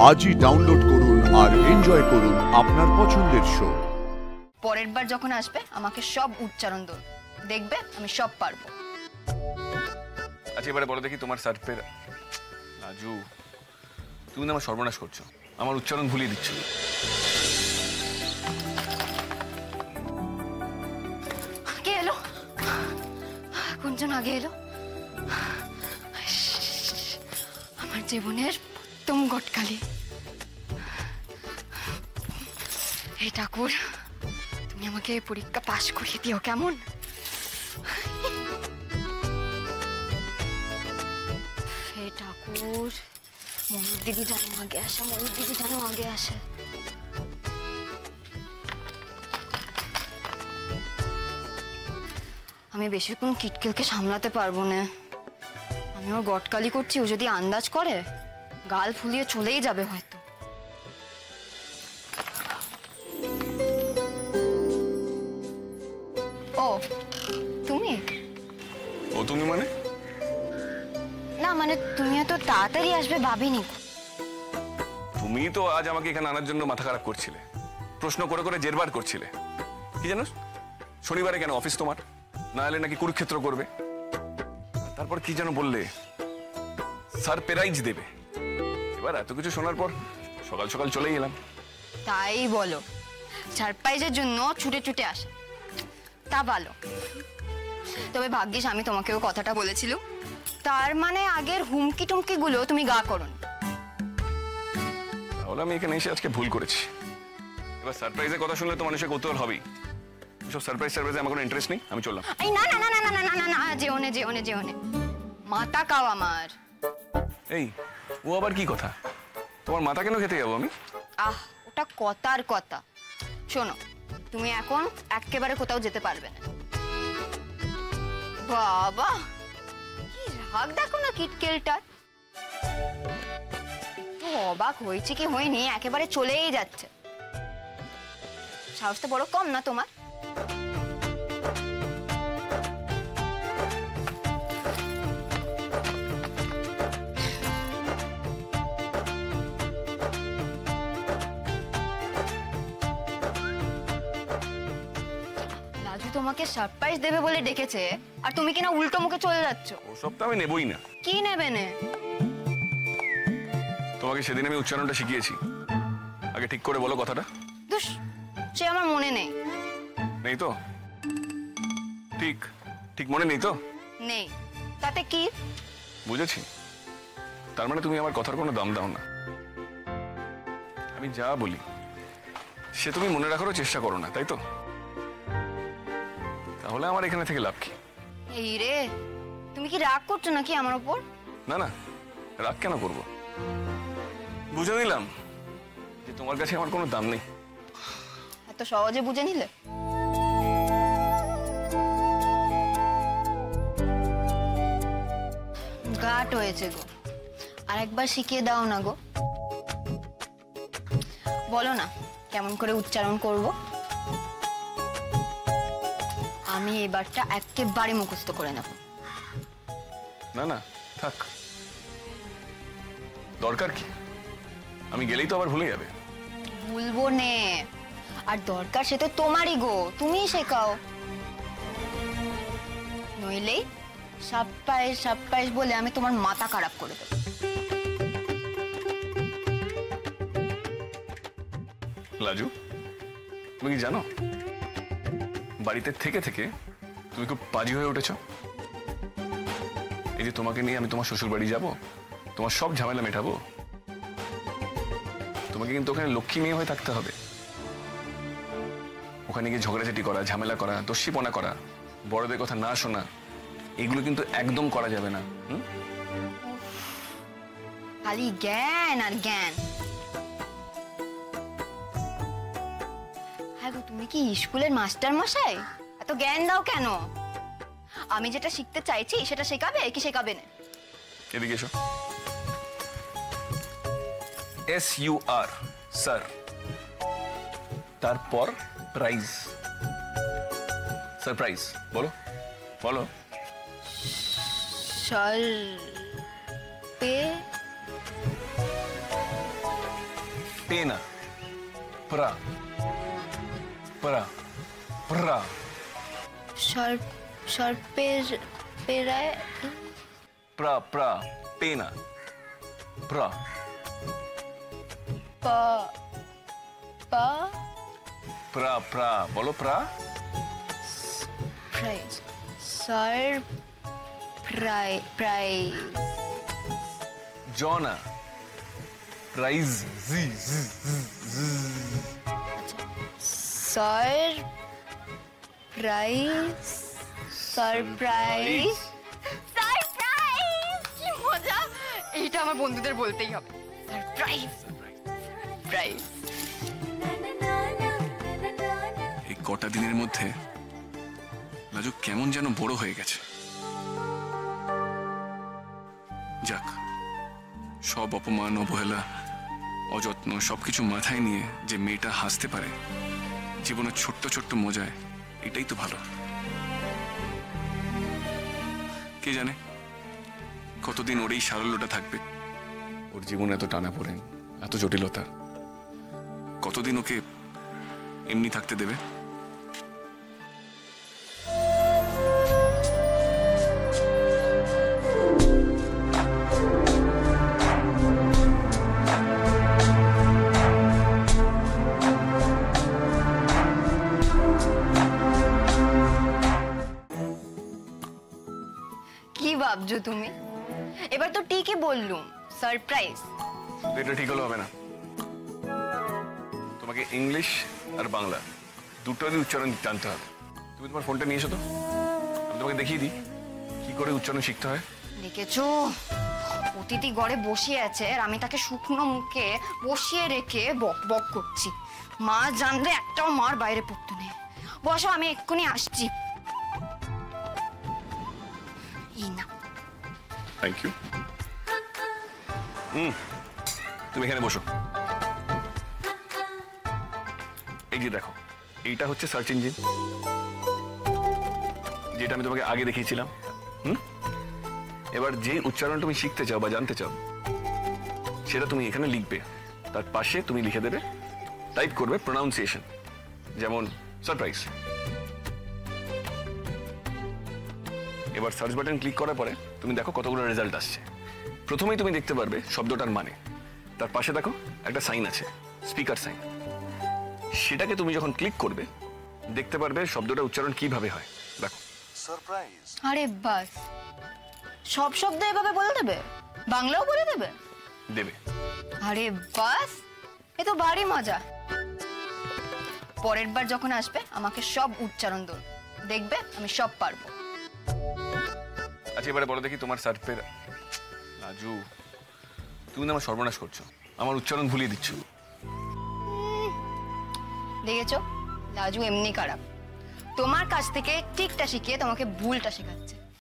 আজই ডাউনলোড করুন আর এনজয় করুন আপনার পছন্দের শো। পরের বার যখন আসবে আমাকে সব উচ্চারণ দাও, দেখবে আমি সব পারবো। আচ্ছা এবারে বলো দেখি তোমার সার্ফের। রাজু তুমি আমার সর্বনাশ করছো, আমার উচ্চারণ ভুলিয়ে দিচ্ছ। কে এলো? কোনজন আগে এলো? আমার জীবনের প্রথম গটকালি। হে ঠাকুর, তুমি আমাকে পরীক্ষা পাশ করিয়ে দিও কেমন? হে ঠাকুর, মনুর দিদি যেন আগে আসে, মনুর দিদি যেন আগে আসে। আমি বেশিক্ষণ কিটকেলকে সামলাতে পারবো না। আমি ওর গটকালি করছি, ও যদি আন্দাজ করে গাল ফুলিয়ে চলেই যাবে হয়তো। ও তুমি? ও তুমি মানে? না মানে তুমি এত তাড়াতাড়ি আসবে ভাবিনি। তুমি তো আজ আমাকে এখানে আনার জন্য মাথা খারাপ করছিলে, প্রশ্ন করে করে জেরবার করছিলে। কি জানো শনিবারে কেন অফিস তোমার, না হলে নাকি কুরুক্ষেত্র করবে। তারপর কি যেন বললে সারপ্রাইজ দেবে। এবার এত কিছু শোনার পর সকাল সকাল চলেই এলাম। তাই বলো, সারপ্রাইজের জন্য ছুটে ছুটে আসে, তা ভালো। তবে ভাগ্যিস আমি তোমাকেও কথাটা বলেছিল, তার মানে আগের হুমকি টুমকি গুলো তুমি গা করো। তাহলে আমি এখানে এসে আজকে ভুল করেছি। এবার সারপ্রাইজের কথা শুনলে তো মানুষের কৌতূহল হবেই। সব সারপ্রাইজে আমার কোনো ইন্টারেস্ট নেই, আমি চললাম। এই না না না না না না না না, যেওনে যেওনে যেওনে, মাথা খাও আমার। এই ও আবার কি কথা? তোমার মাথা কেন খেতে যাবো আমি? ওটা কথার কথা। শোনো, তুমি এখন একেবারে কোথাও যেতে পারবে না। বাবা কি রাগ দেখো না কিটকেলটার। অবাক হয়েছে কি হয়নি, একেবারে চলেই যাচ্ছে। সাহসটা বড় কম না তোমার? রাজু তোমাকে সারপ্রাইজ দেবে বলে ডেকেছে, আর তুমি কিনা উল্টো মুখে চলে যাচ্ছ। ওসব তো আমি নেবই না। কি নেবে না? তোমাকে সেদিন আমি উচ্চারণটা শিখিয়েছি, আগে ঠিক করে বলো কথাটা। দুস, সে আমার মনে নেই। নেই তো? ঠিক ঠিক মনে নেই তো? নেই, তাতে কি? বুঝেছি, তার মানে তুমি আমার কথার কোনো দাম দাও না। আমি যা বলি সে তুমি মনে রাখারও চেষ্টা করো না, তাই তো? তাহলে আমার এখানে থেকে লাভ কি? এই রে, তুমি কি রাগ করছো নাকি আমার উপর? না না, রাগ কেন করবো? বুঝে নিলাম যে তোমার কাছে আমার কোনো দাম নেই। এত সহজে বুঝে নিলে? গাট হয়েছে গো, আর একবার শিখিয়ে দাও না গো। বলো না কেমন করে উচ্চারণ করব? আমি এবারটা একেবারে মুখস্থ করে নেব। না না থাক, দরকার কি? আমি গেলেই তো আবার ভুলে যাবে। ভুলবো নে, আর দরকার সে তো তোমারই গো, তুমিই শেখাও। নইলেই সাপ্পাইশ সাপ্পাইশ বলে আমি তোমার মাথা খারাপ করে দেবো। লাজু তুমি কি জানো, বাড়িতে থেকে থেকে তুমি খুব পাজি হয়ে উঠেছ। এই যে তোমাকে নিয়ে আমি তোমার শ্বশুর বাড়ি যাবো, তোমার সব ঝামেলা মেটাবো, তোমাকে কিন্তু ওখানে লক্ষ্মী মেয়ে হয়ে থাকতে হবে। ওখানে গিয়ে ঝগড়াঝাটি করা, ঝামেলা করা, দস্যিপনা করা, বড়দের কথা না শোনা, এগুলো কিন্তু একদম করা যাবে না। খালি জ্ঞান আর জ্ঞান। হ্যাঁ গো, তুমি কি স্কুলের মাস্টার মশাই? এত জ্ঞান দাও কেন? আমি যেটা শিখতে চাইছি সেটা শেখাবে কি শেখাবে না? এদিকে এসো। SUR স্যার, তারপর প্রাইজ। সারপ্রাইজ বলো বলো। সর পে पेना प्रा प्रा प्रा पेराय प्रा प्रा पेना प्रा पा पा प्रा प्रा बोलो प्रा प्राइज प्राइज जॉना प्राइज जी सरप्राइज सरप्রাইজ কি মজা! এইটা আমার বন্ধুদের বলতেই হবে। Surprise surprise. এই কটা দিনের মধ্যে লাজু কেমন যেন বড় হয়ে গেছে। যাক, সব অপমান, অবহেলা, অযত্ন সবকিছু মাথায় নিয়ে যে মেয়েটা হাসতে পারে জীবনের ছোট্ট ছোট্ট মজায়, এটাই তো ভালো। কে জানে কতদিন ওর এই সারল্যটা থাকবে। ওর জীবনে এত টানা পড়েন, এত জটিলতা, কতদিন ওকে এমনি থাকতে দেবে? কি ভাবছো তুমি? এবার তো ঠিকই বললুম, সারপ্রাইজ। এটা ঠিক হলে হবে না। তোমাকে ইংলিশ আর বাংলা দুটোরই উচ্চারণ জানতে হবে। তুমি তোমার ফোনটা নিয়ে এসো তো, আমি তোমাকে দেখিয়ে দিই কি করে উচ্চারণ শিখতে হয়। দেখেছো, অতিথি ঘরে বসে আছে আর আমি তাকে শুকনো মুখে বসিয়ে রেখে বক বক করছি। মা জানলে একটাও মার বাইরে পড়তো নেই। বসো, আমি এক্ষুনি আসছি। এই না, থ্যাংক ইউ। তুমি এখানে বসো। এই যে দেখো, এইটা হচ্ছে সার্চ ইঞ্জিন, যেটা আমি তোমাকে আগে দেখিয়েছিলাম। এবার যে উচ্চারণ তুমি শিখতে চাও বা জানতে চাও সেটা তুমি এখানে লিখবে। তার পাশে তুমি লিখে দেবে, টাইপ করবে প্রোনাউন্সিয়েশন, যেমন সারপ্রাইজ। এবার সার্চ বাটন ক্লিক করার পরে তুমি দেখো কতগুলো রেজাল্ট আসছে। প্রথমেই তুমি দেখতে পারবে শব্দটার মানে, তার পাশে দেখো একটা সাইন আছে, স্পিকার সাইন। সেটাকে তুমি যখন ক্লিক করবে দেখতে পারবে শব্দটা উচ্চারণ কিভাবে হয়। দেখো, সারপ্রাইজ। আরে বাস, সব শব্দ এভাবে বলে দেবে? বাংলাও বলে দেবে? দেবে। আরে বাস, এ তো ভারী মজা। পরের বার যখন আসবে আমাকে সব উচ্চারণ দেবে, দেখবে আমি সব পারবো। আচ্ছা, এবারে বলো দেখি তোমার সার্ফের। লাজু, তুমি না আমার সর্বনাশ করছো, আমার উচ্চারণ ভুলিয়ে দিচ্ছ। দেখেছো, লাজু এমনি খারাপ। তোমার কাছ থেকে ঠিকটা শিখিয়ে তোমাকে ভুলটা শেখাচ্ছে।